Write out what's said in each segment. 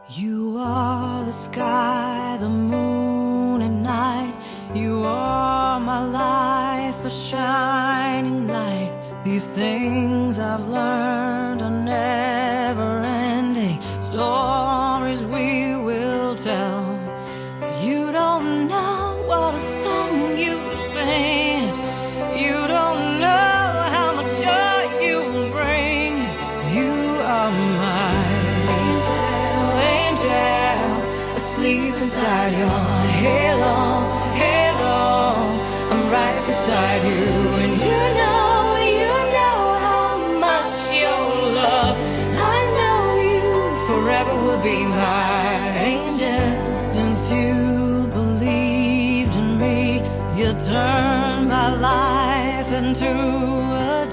You are the sky, the moon and night. You are my life, a shining light. These things I've learned are never-ending stories we will tell. You don't know what a song you sing. You don't know how much joy you bring. You are my asleep inside your halo, halo. I'm right beside you, and you know how much your love. I know you forever will be my angel. Since you believed in me, you turned my life into a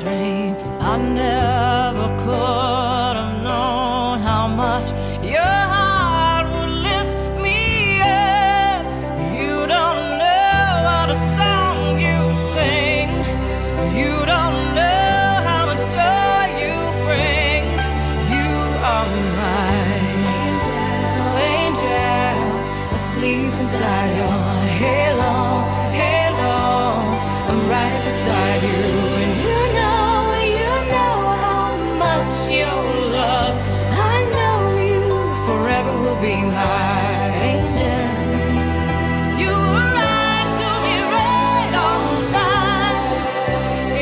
dream. I never could have known how much your heart would lift me up. You don't know what a song you sing. You don't know how much joy you bring. You are my angel, asleep inside your halo, halo. I'm right beside you, and you know how much your love. I know you forever will be my angel. You were right to be right on time,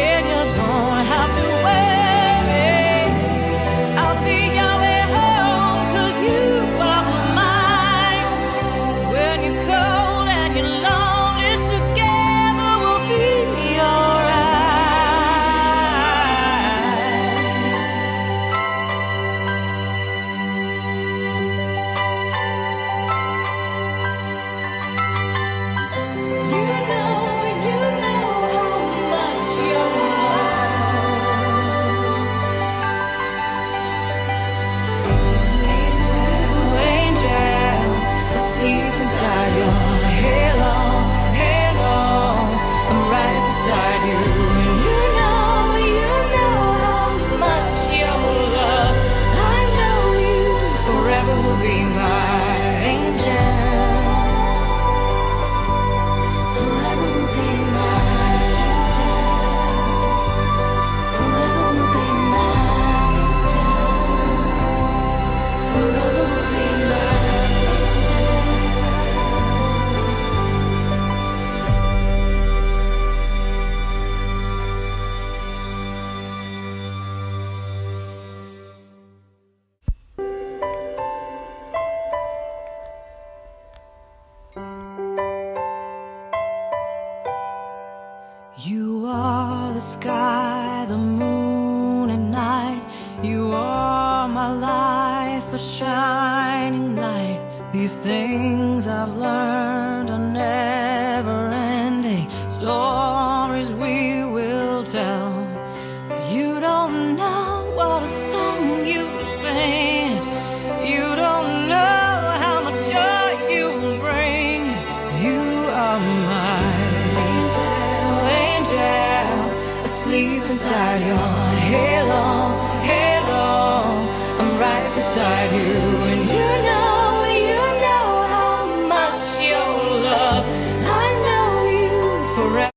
and you don't have to worry. I'll be your way home, 'cause you are mine. When you're cold and you're lonely, together we'll be alright. You know how much your angel, asleep inside your halo, halo. I'm right beside you, and you know how much your love. I know you forever will be my angel. Forever will be my angel. Forever will be my angel. Forever will be my angel. You are the sky, the moon and night. You are my life, a shining light. These things I've learned are never-ending stories we will tell. You don't know what a song you sing. You don't know how much joy you bring. You are my angel, asleep inside your